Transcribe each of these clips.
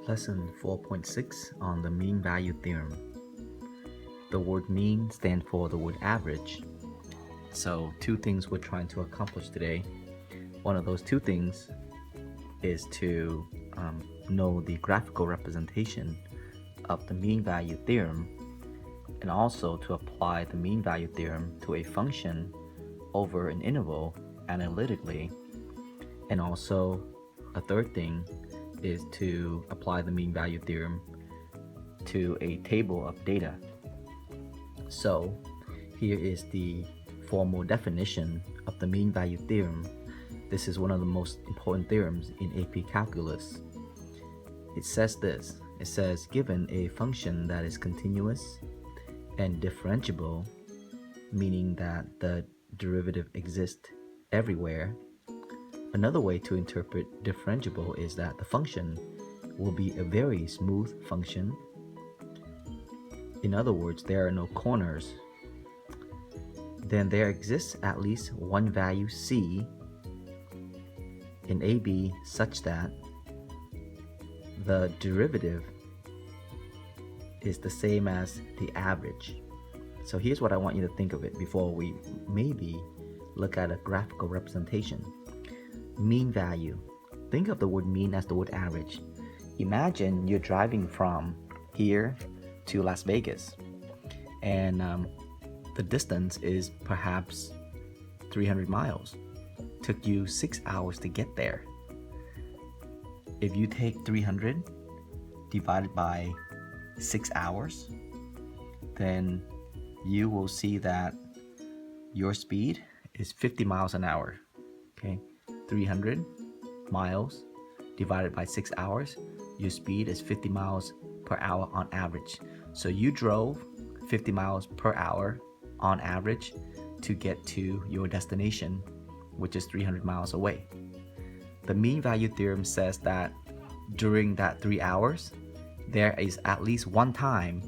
Lesson 4.6 on the mean value theorem. The word mean stands for the word average. So two things we're trying to accomplish today. One of those two things is to know the graphical representation of the mean value theorem, and also to apply the mean value theorem to a function over an interval analytically. And also a third thing is to apply the mean value theorem to a table of data. So here is the formal definition of the mean value theorem. This is one of the most important theorems in AP Calculus. It says this. It says, given a function that is continuous and differentiable, meaning that the derivative exists everywhere. Another way to interpret differentiable is that the function will be a very smooth function. In other words, there are no corners. Then there exists at least one value c in AB such that the derivative is the same as the average. So here's what I want you to think of it before we maybe look at a graphical representation. Mean value. Think of the word mean as the word average. Imagine you're driving from here to Las Vegas, and the distance is perhaps 300 miles. Took you 6 hours to get there. If you take 300 divided by 6 hours, then you will see that your speed is 50 miles an hour. Okay, 300 miles divided by 6 hours, your speed is 50 miles per hour on average. So you drove 50 miles per hour on average to get to your destination, which is 300 miles away. The mean value theorem says that during that 3 hours, there is at least one time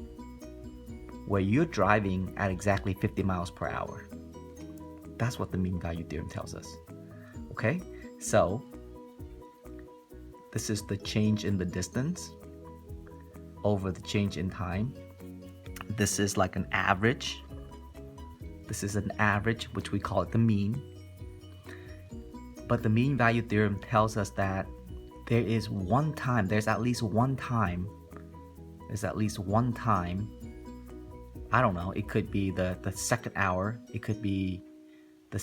where you're driving at exactly 50 miles per hour. That's what the mean value theorem tells us. Okay, so this is the change in the distance over the change in time. This is like an average. This is an average, which we call it the mean. But the mean value theorem tells us that there is one time, there's at least one time, I don't know, it could be the second hour, it could be the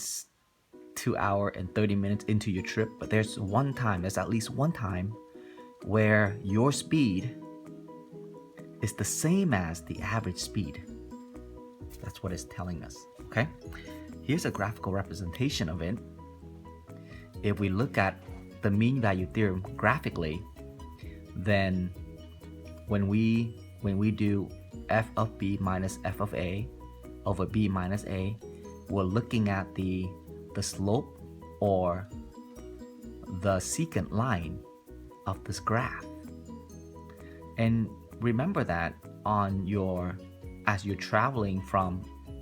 2 hour and 30 minutes into your trip, but there's at least one time where your speed is the same as the average speed. That's what it's telling us, okay? Here's a graphical representation of it. If we look at the mean value theorem graphically, then when we do f of b minus f of a over b minus a, we're looking at the slope or the secant line of this graph. And remember that as you're traveling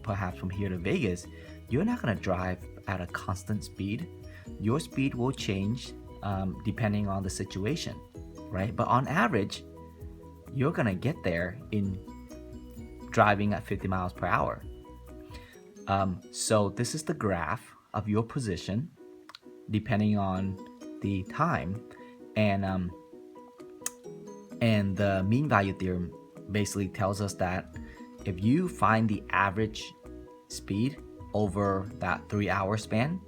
perhaps from here to Vegas, you're not going to drive at a constant speed. Your speed will change depending on the situation, right? But on average, you're going to get there in driving at 50 miles per hour. So this is the graph of your position depending on the time, and the mean value theorem basically tells us that if you find the average speed over that 3 hour span,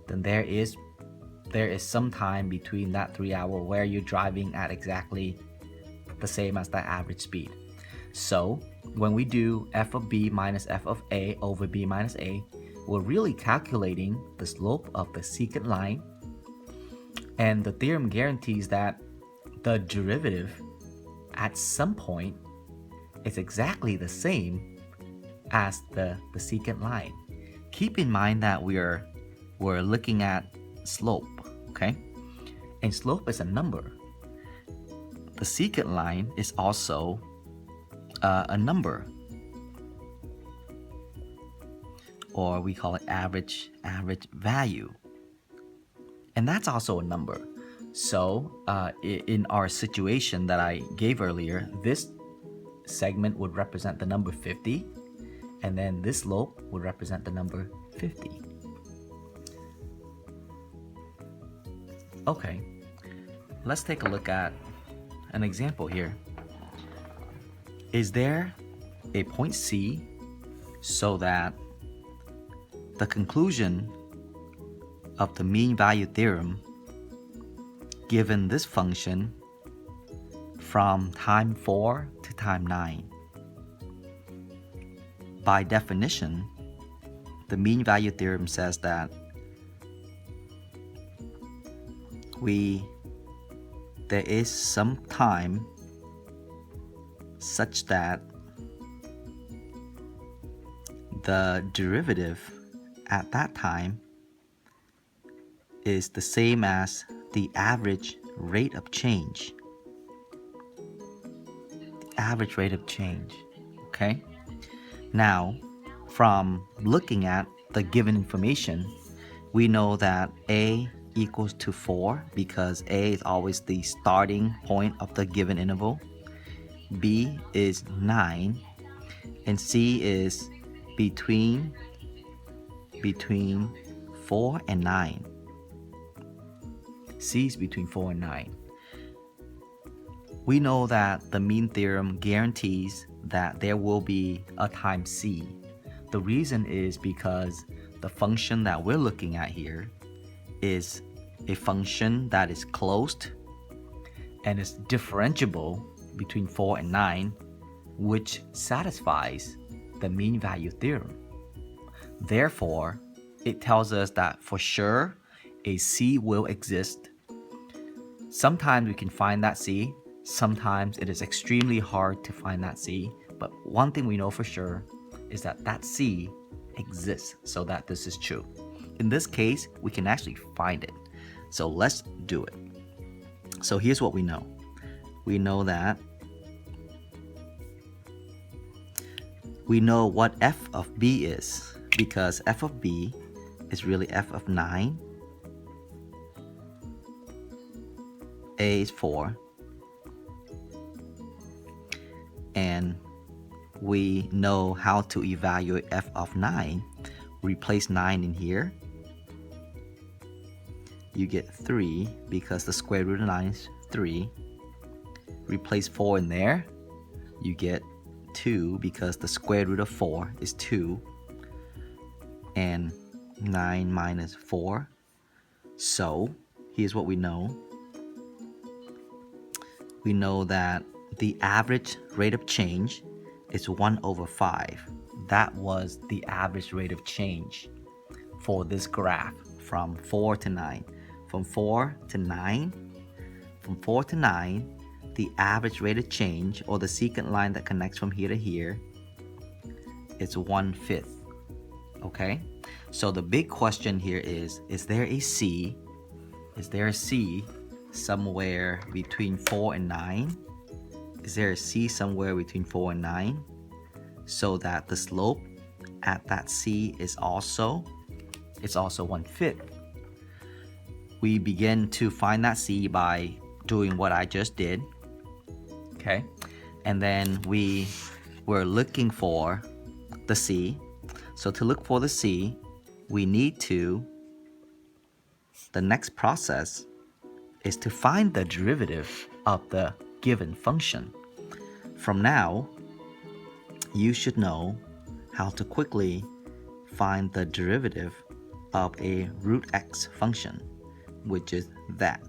then there is some time between that 3 hour where you're driving at exactly the same as that average speed. So when we do f of b minus f of a over b minus a, we're really calculating the slope of the secant line, and the theorem guarantees that the derivative at some point is exactly the same as the secant line. Keep in mind that we're looking at slope, okay? And slope is a number. The secant line is also a number, or we call it average value, and that's also a number. So in our situation that I gave earlier, this segment would represent the number 50, and then this slope would represent the number 50. Okay, let's take a look at an example here. Is there a point C so that the conclusion of the mean value theorem given this function from time 4 to time 9? By definition, the mean value theorem says that there is some time such that the derivative at that time is the same as the average rate of change. The average rate of change, okay? Now, from looking at the given information, we know that A equals to 4 because A is always the starting point of the given interval. B is 9, and C is between 4 and 9. C is between 4 and 9. We know that the mean theorem guarantees that there will be a time C. The reason is because the function that we're looking at here is a function that is closed and is differentiable between 4 and 9, which satisfies the mean value theorem. Therefore, it tells us that for sure a C will exist. Sometimes we can find that C, sometimes it is extremely hard to find that C, but one thing we know for sure is that that C exists, so that this is true. In this case, we can actually find it. So let's do it. So here's what we know. We know that we know what f of b is, because f of b is really f of 9, a is 4, and we know how to evaluate f of 9. Replace 9 in here. You get 3 because the square root of 9 is 3. Replace 4 in there. You get 2 because the square root of 4 is 2. And 9 minus 4. So here's what we know. We know that the average rate of change is 1 over 5. That was the average rate of change for this graph from 4 to 9. From 4 to 9, the average rate of change, or the secant line that connects from here to here, is 1/5. Okay? So the big question here is there a C? Is there a C somewhere between 4 and 9? Is there a C somewhere between 4 and 9? So that the slope at that C is also 1/5. We begin to find that C by doing what I just did. Okay? And then we were looking for the C. So to look for the C, we need to, the next process is to find the derivative of the given function. From now, you should know how to quickly find the derivative of a root x function, which is that.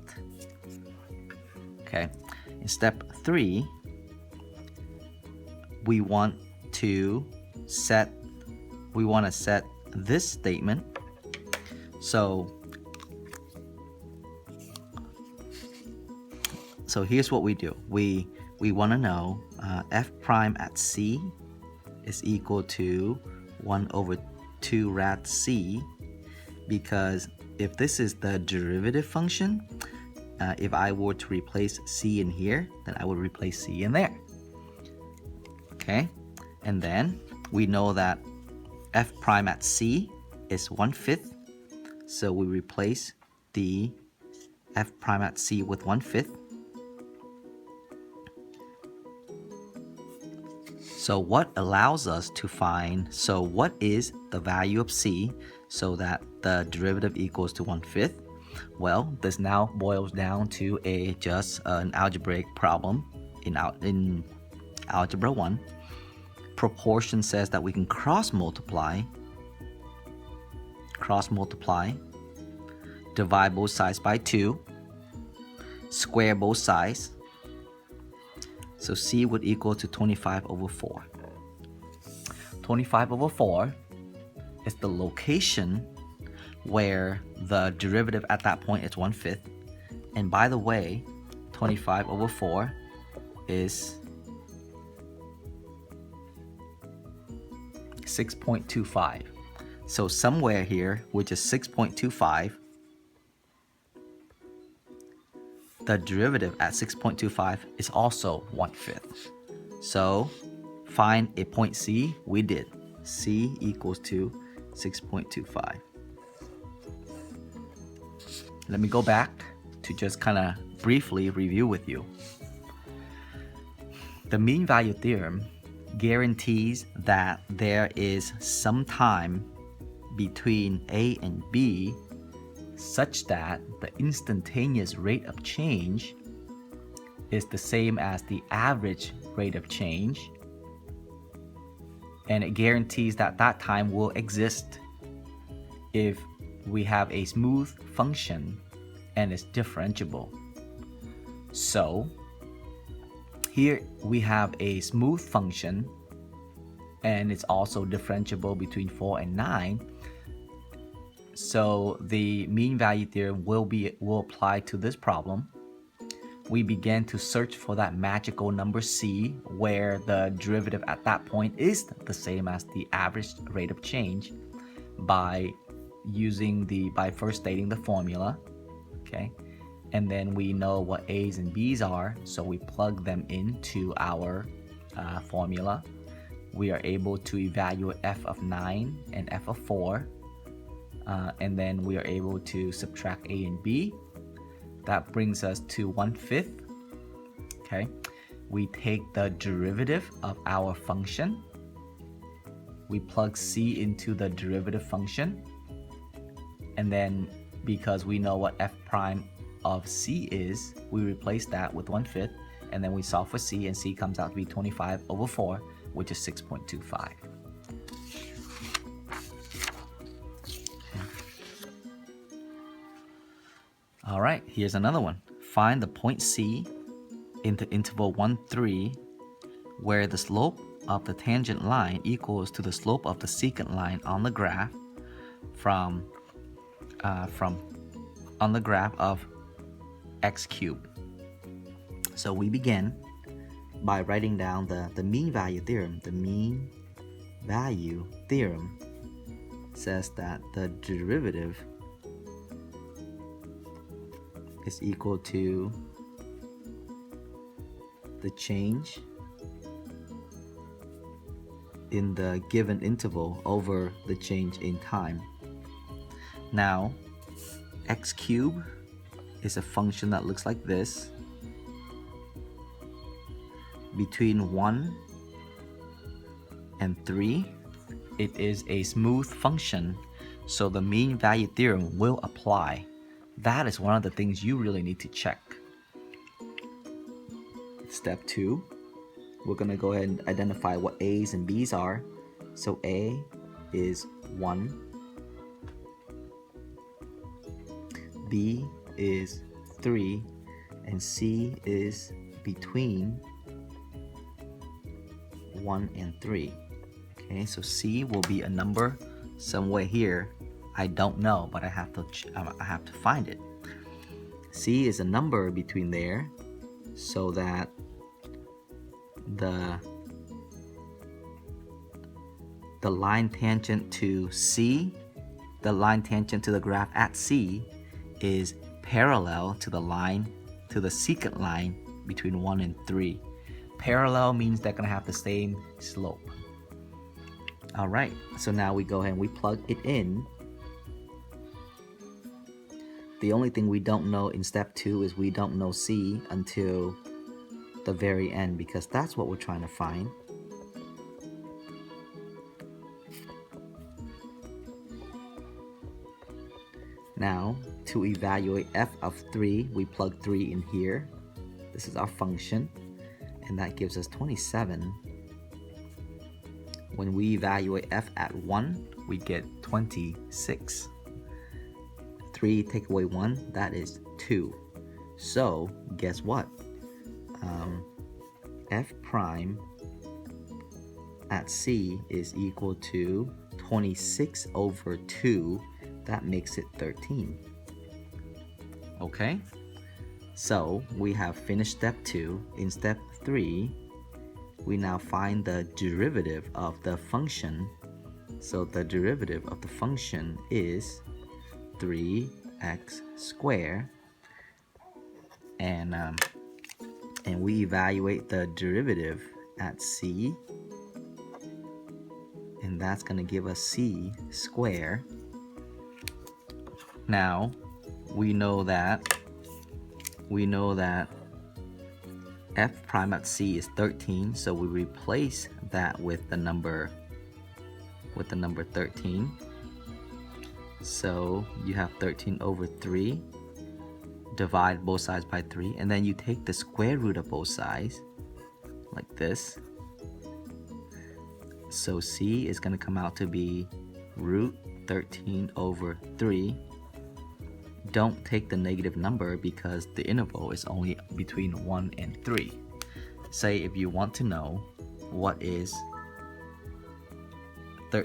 Okay, in step 3, we want to set this statement. So here's what we do. We want to know f prime at c is equal to 1 over 2 rad c, because if this is the derivative function, if I were to replace c in here, then I would replace c in there. Okay, and then we know that f prime at c is 1/5, so we replace the f prime at c with 1/5. So what allows us to find, so what is the value of c so that the derivative equals to 1/5? Well, this now boils down to just an algebraic problem in Algebra 1. Proportion says that we can cross multiply, divide both sides by 2, square both sides. So c would equal to 25/4. 25/4 is the location where the derivative at that point is 1/5. And by the way, 25/4 is 6.25. So somewhere here, which is 6.25, the derivative at 6.25 is also 1/5. So find a point C. We did. C equals to 6.25. Let me go back to just kind of briefly review with you. The mean value theorem guarantees that there is some time between A and B such that the instantaneous rate of change is the same as the average rate of change, and it guarantees that that time will exist if we have a smooth function and it's differentiable. So here we have a smooth function and it's also differentiable between 4 and 9. So the mean value theorem will apply to this problem. We began to search for that magical number c, where the derivative at that point is the same as the average rate of change, by first stating the formula, okay? And then we know what a's and b's are, so we plug them into our formula. We are able to evaluate f of 9 and f of 4. And then we are able to subtract a and b. That brings us to 1/5. Okay, we take the derivative of our function. We plug c into the derivative function, and then because we know what f prime of c is, we replace that with 1/5, and then we solve for c, and c comes out to be 25/4, which is 6.25. All right, here's another one. Find the point C in the interval 1, 3, where the slope of the tangent line equals to the slope of the secant line on the graph on the graph of x cubed. So we begin by writing down the mean value theorem. The mean value theorem says that the derivative is equal to the change in the given interval over the change in time. Now, x cubed is a function that looks like this. Between 1 and 3, it is a smooth function, so the mean value theorem will apply. That is one of the things you really need to check. Step 2, we're going to go ahead and identify what a's and b's are. So a is 1, b is 3, and c is between 1 and 3. Okay, so c will be a number somewhere here. I don't know, but I have to find it. C is a number between there, so that the line tangent to C, the line tangent to the graph at C, is parallel to the secant line between 1 and 3. Parallel means they're gonna have the same slope. All right, so now we go ahead and we plug it in. The only thing we don't know in step 2 is we don't know C until the very end, because that's what we're trying to find. Now, to evaluate f of 3, we plug 3 in here. This is our function, and that gives us 27. When we evaluate f at 1, we get 26. 3 take away 1, that is 2. So, guess what? F prime at C is equal to 26 over 2. That makes it 13. Okay? So, we have finished step 2. In step 3, we now find the derivative of the function. So, the derivative of the function is 3x squared, and we evaluate the derivative at C, and that's going to give us C squared. Now we know that f prime at C is 13, so we replace that with the number 13. So you have 13 over 3, divide both sides by 3, and then you take the square root of both sides, like this. So C is going to come out to be root 13 over 3. Don't take the negative number because the interval is only between 1 and 3. Say if you want to know what is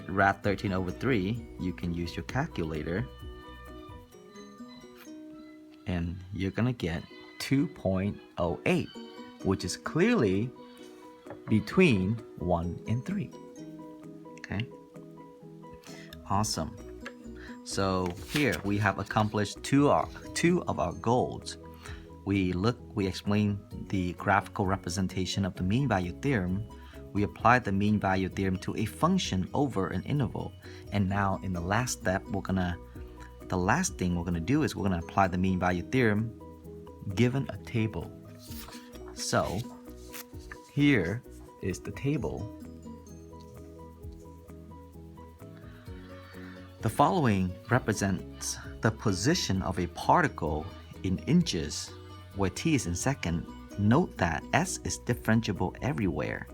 rad 13 over 3, you can use your calculator, and you're gonna get 2.08, which is clearly between 1 and 3. Okay, awesome. So here we have accomplished two of our goals. We explained the graphical representation of the mean value theorem. We applied the mean value theorem to a function over an interval. And now in the last step, the last thing we're gonna do is we're gonna apply the mean value theorem given a table. So here is the table. The following represents the position of a particle in inches, where t is in second. Note that s is differentiable everywhere.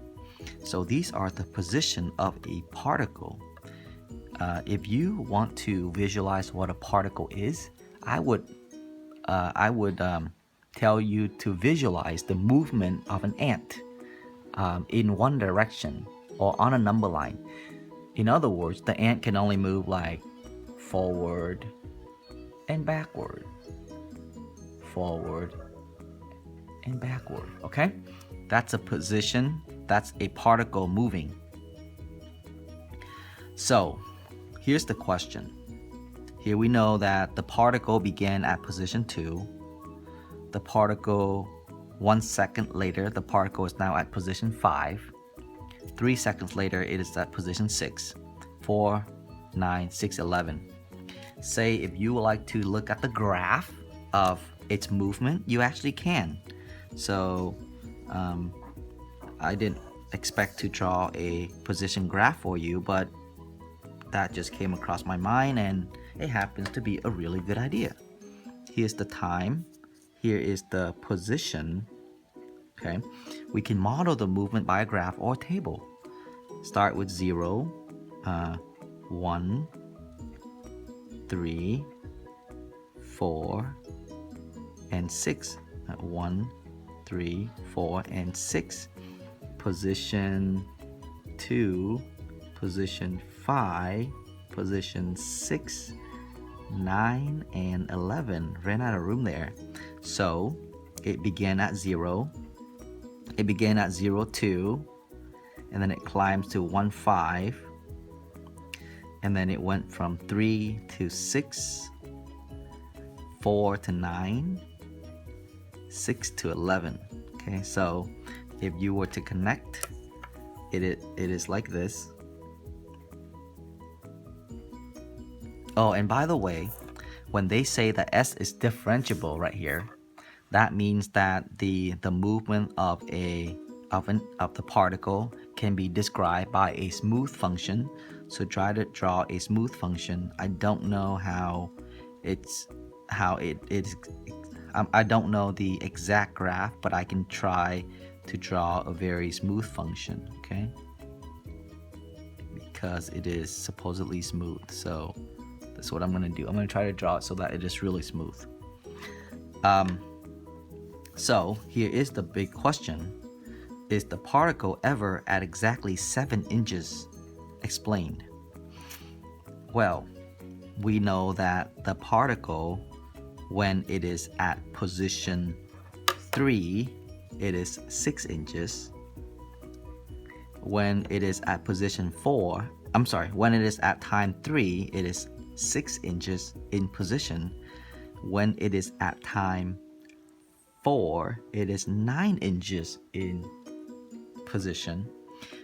So these are the position of a particle. If you want to visualize what a particle is, I would tell you to visualize the movement of an ant in one direction or on a number line. In other words, the ant can only move like forward and backward, forward and backward. Okay, that's a position. That's a particle moving. So here's the question. Here we know that the particle began at position 2. The particle 1 second later, the particle is now at position 5. 3 seconds later, it is at position 6. 4, 9, 6, 11. Say if you would like to look at the graph of its movement, you actually can. So I didn't expect to draw a position graph for you, but that just came across my mind, and it happens to be a really good idea. Here's the time. Here is the position. Okay, we can model the movement by a graph or table. Start with 0, 1, 3, 4, and 6. 1, 3, 4, and 6. Position 2, position 5, position 6, 9, and 11. Ran out of room there. So it began at 0. It began at 0, 2, and then it climbs to 1, 5, and then it went from 3 to 6, 4 to 9, 6 to 11. Okay, so if you were to connect, it is like this. Oh, and by the way, when they say that S is differentiable right here, that means that the movement of the particle can be described by a smooth function. So try to draw a smooth function. I don't know how it is. I don't know the exact graph, but I can try to draw a very smooth function, okay? Because it is supposedly smooth. So that's what I'm gonna do. I'm gonna try to draw it so that it is really smooth. So here is the big question. Is the particle ever at exactly 7 inches? Explained. Well, we know that the particle, when it is at position 3, it is 6 inches. When it is at position 4, when it is at time 3, it is 6 inches in position. When it is at time 4, it is 9 inches in position.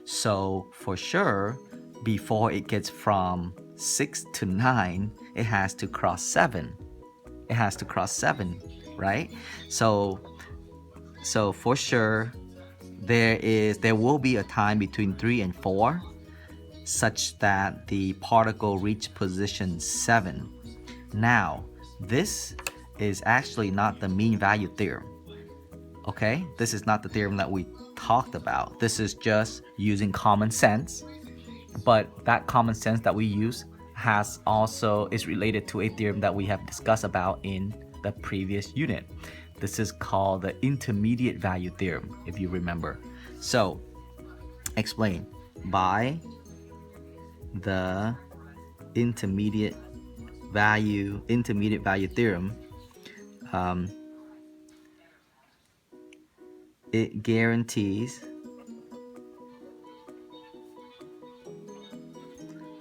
So for sure, before it gets from 6 to 9, it has to cross 7. It has to cross 7, right? So for sure, there will be a time between 3 and 4 such that the particle reach position 7. Now, this is actually not the mean value theorem. Okay? This is not the theorem that we talked about. This is just using common sense. But that common sense that we use is related to a theorem that we have discussed about in the previous unit. This is called the intermediate value theorem, if you remember. So, explain. By the intermediate value theorem, it guarantees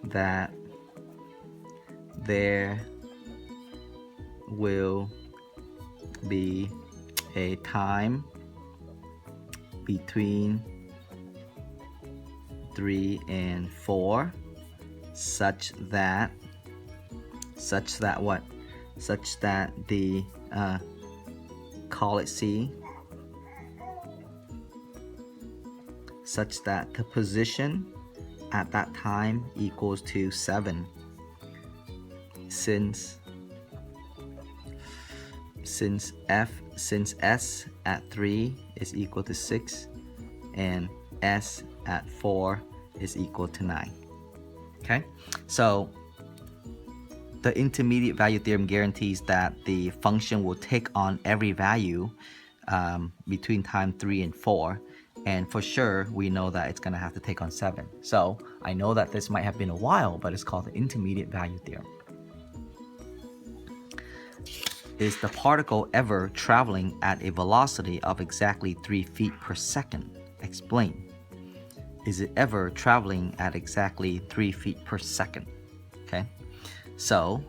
that there will be a time between 3 and 4 such that what? Such that the call it C, such that the position at that time equals to 7, since S at 3 is equal to 6 and S at 4 is equal to 9. Okay, so the intermediate value theorem guarantees that the function will take on every value between time 3 and 4. And for sure, we know that it's going to have to take on 7. So I know that this might have been a while, but it's called the intermediate value theorem. Is the particle ever traveling at a velocity of exactly 3 feet per second? Explain. Is it ever traveling at exactly 3 feet per second? Okay. So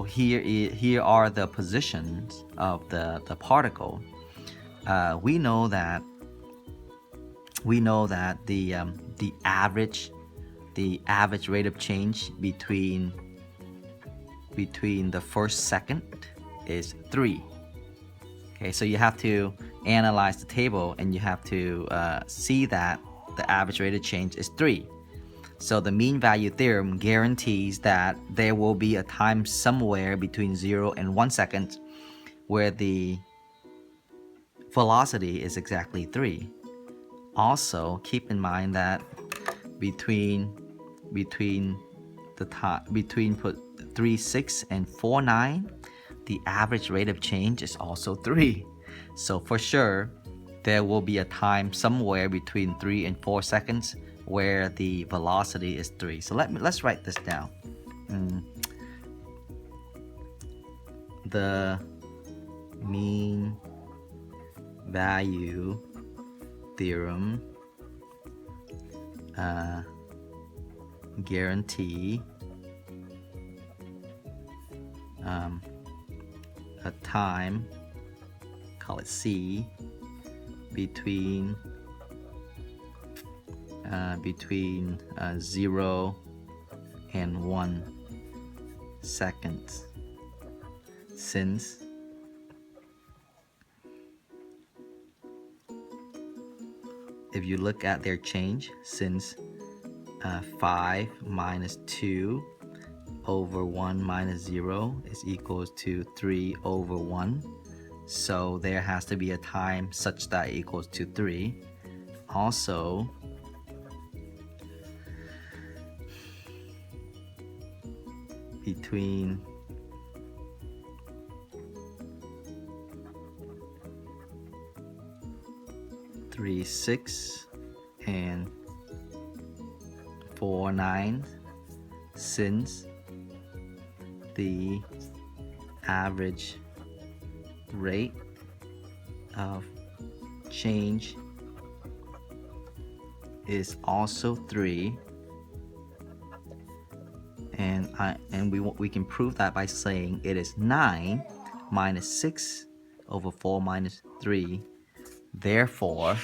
here are the positions of the particle. We know that the average rate of change between the first second is 3. Okay, so you have to analyze the table and you have to see that the average rate of change is 3. So the mean value theorem guarantees that there will be a time somewhere between 0 and 1 second where the velocity is exactly 3. Also, keep in mind that between 3.6 and 4.9, the average rate of change is also 3. So for sure, there will be a time somewhere between 3 and 4 seconds where the velocity is 3. So let's write this down. The mean value theorem guarantee a time, call it C, between 0 and 1 seconds. Since if you look at their change, since 5 minus 2 over 1 minus 0 is equals to 3 over 1. So there has to be a time such that it equals to 3. Also, between three 6 and 4 9, since the average rate of change is also 3, and we can prove that by saying it is 9 minus 6 over 4 minus 3. Therefore,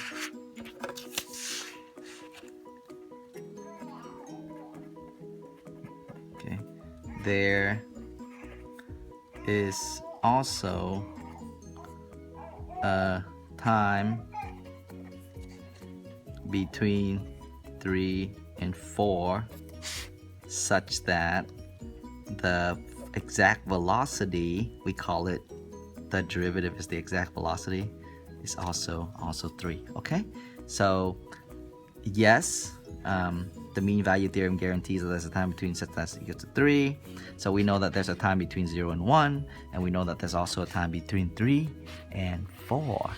there is also a time between 3 and 4 such that the exact velocity, we call it the derivative is the exact velocity, is also 3. Okay, so yes, the mean value theorem guarantees that there's a time between such that equals to 3. So we know that there's a time between 0 and 1, and we know that there's also a time between 3 and 4.